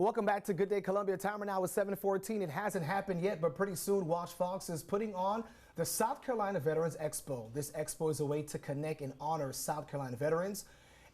Welcome back to Good Day Columbia. Timer now is 7:14. It hasn't happened yet, but pretty soon WACH Fox is putting on the South Carolina Veterans Expo. This expo is a way to connect and honor South Carolina veterans.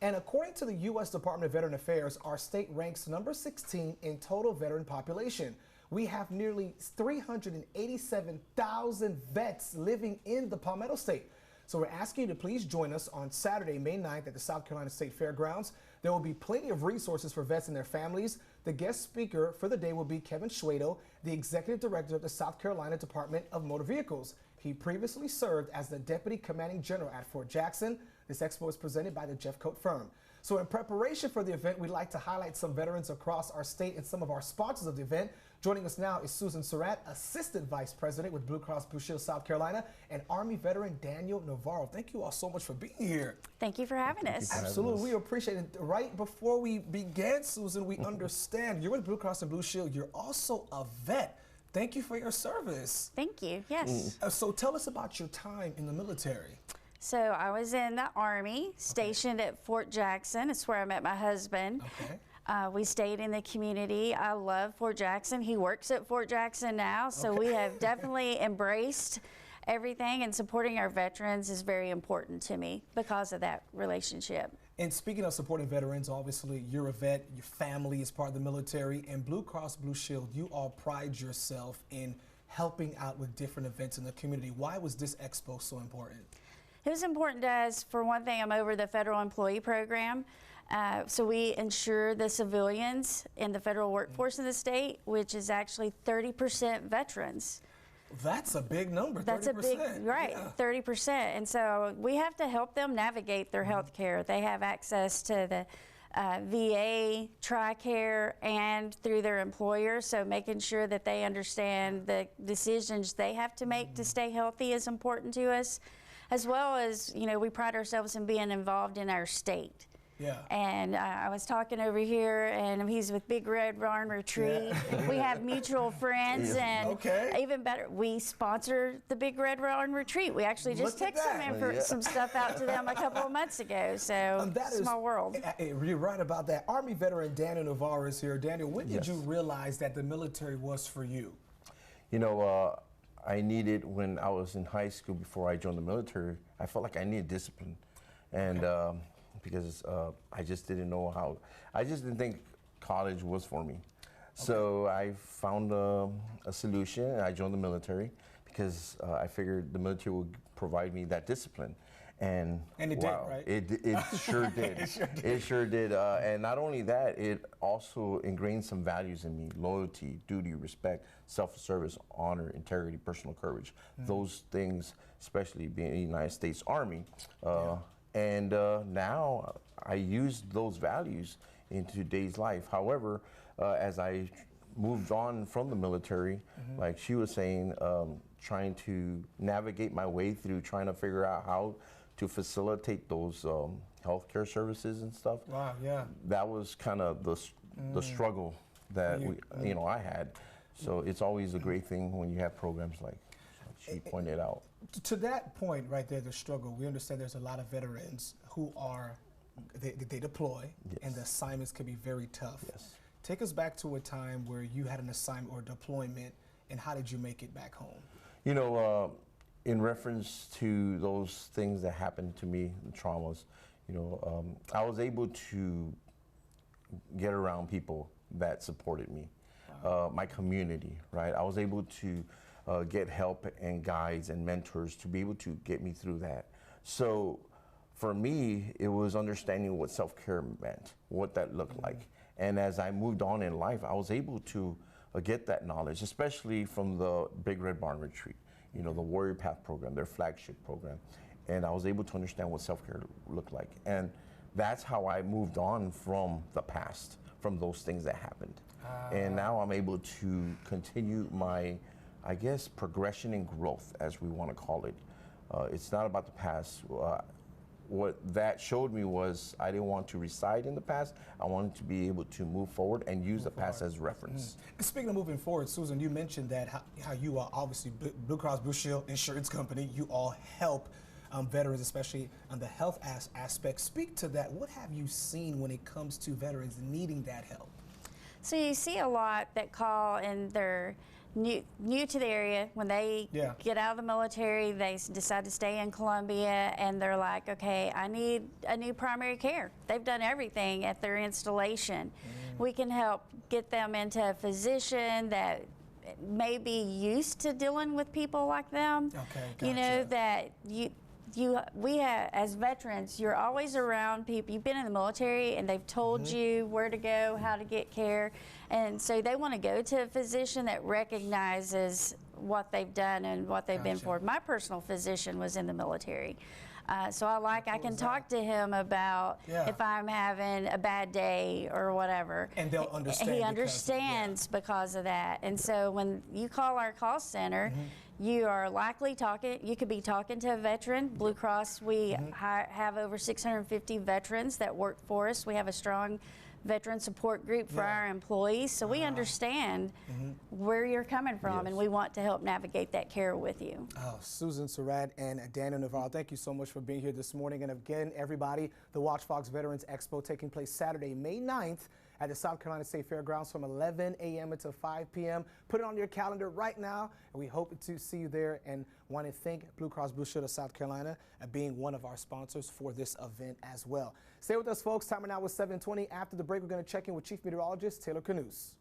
And according to the U.S. Department of Veteran Affairs, our state ranks number 16 in total veteran population. We have nearly 387,000 vets living in the Palmetto State. So we're asking you to please join us on Saturday, May 9th at the South Carolina State Fairgrounds. There will be plenty of resources for vets and their families. The guest speaker for the day will be Kevin Schwedo, the Executive Director of the South Carolina Department of Motor Vehicles. He previously served as the Deputy Commanding General at Fort Jackson. This expo is presented by the Jeff Coat firm. So in preparation for the event, we'd like to highlight some veterans across our state and some of our sponsors of the event. Joining us now is Susan Surratt, Assistant Vice President with Blue Cross Blue Shield South Carolina, and Army veteran Daniel Navarro. Thank you all so much for being here. Thank you for having us. Absolutely, we appreciate it. Right before we began, Susan, we understand you're with Blue Cross and Blue Shield. You're also a vet. Thank you for your service. Thank you, yes. So tell us about your time in the military. So I was in the Army, stationed at Fort Jackson. It's where I met my husband. Okay. We stayed in the community. I love Fort Jackson. He works at Fort Jackson now, so we have definitely embraced everything, and supporting our veterans is very important to me because of that relationship. And speaking of supporting veterans, obviously you're a vet, your family is part of the military, and Blue Cross Blue Shield, you all pride yourself in helping out with different events in the community. Why was this expo so important? It was important to us. For one thing, I'm over the federal employee program. So we insure the civilians in the federal workforce in the state, which is actually 30% veterans. That's a big number, 30%. That's a big, right, yeah. 30%. And so we have to help them navigate their health care. They have access to the VA, TRICARE, and through their employer. So making sure that they understand the decisions they have to make to stay healthy is important to us. As well as, you know, we pride ourselves in being involved in our state. Yeah. And I was talking over here, and he's with Big Red Barn Retreat. Yeah. We have mutual friends, and even better, we sponsor the Big Red Barn Retreat. We actually just took some stuff out to them a couple of months ago. So small world. You're right about that. Army veteran Daniel Navarro is here. Daniel, when did you realize that the military was for you? You know, I needed, when I was in high school before I joined the military, I felt like I needed discipline. And because I just didn't know how, I just didn't think college was for me. So I found a solution, and I joined the military because I figured the military would provide me that discipline. And it wow, did, right? It sure did. It sure did. And not only that, it also ingrained some values in me: loyalty, duty, respect, self-service, honor, integrity, personal courage. Those things, especially being in the United States Army. And now I use those values in today's life. However, as I moved on from the military, like she was saying, trying to navigate my way through, trying to figure out how to facilitate those healthcare services and stuff. Wow, yeah. That was kind of the struggle that I had. So it's always a great thing when you have programs like she pointed out. To that point right there, the struggle, we understand there's a lot of veterans who are, they deploy, and the assignments can be very tough. Yes. Take us back to a time where you had an assignment or deployment, and how did you make it back home? You know, in reference to those things that happened to me, the traumas, you know, I was able to get around people that supported me, my community, right? I was able to get help and guides and mentors to be able to get me through that. So for me, it was understanding what self-care meant, what that looked like. And as I moved on in life, I was able to get that knowledge, especially from the Big Red Barn Retreat, you know, the Warrior Path program, their flagship program. And I was able to understand what self-care looked like. And that's how I moved on from the past, from those things that happened. And now I'm able to continue my, I guess, progression and growth, as we want to call it. It's not about the past. What that showed me was I didn't want to reside in the past. I wanted to be able to move forward and use the past as reference. Speaking of moving forward, Susan, you mentioned that how you are obviously Blue Cross Blue Shield insurance company. You all help veterans, especially on the health aspect. Speak to that. What have you seen when it comes to veterans needing that help? So you see a lot that call and they're new to the area. When they get out of the military, they decide to stay in Columbia, and they're like, okay, I need a new primary care. They've done everything at their installation. We can help get them into a physician that may be used to dealing with people like them. Okay, gotcha. You know, that we have, as veterans, you're always around people. You've been in the military and they've told you where to go, how to get care. And so they want to go to a physician that recognizes what they've done and what they've been for. My personal physician was in the military. So I can talk to him about if I'm having a bad day or whatever. And they'll understand. He understands because of that. And so when you call our call center, you are likely you could be talking to a veteran. Blue Cross, we have over 650 veterans that work for us. We have a strong veteran support group for our employees, so we understand where you're coming from, and we want to help navigate that care with you. Oh, Susan Surratt and Daniel Navarro, thank you so much for being here this morning. And again, everybody, the WACH Fox Veterans Expo taking place Saturday, May 9th at the South Carolina State Fairgrounds from 11 a.m. until 5 p.m. Put it on your calendar right now, and we hope to see you there, and want to thank Blue Cross Blue Shield of South Carolina for being one of our sponsors for this event as well. Stay with us, folks. Time now was 7:20. After the break, we're going to check in with Chief Meteorologist Taylor Canoes.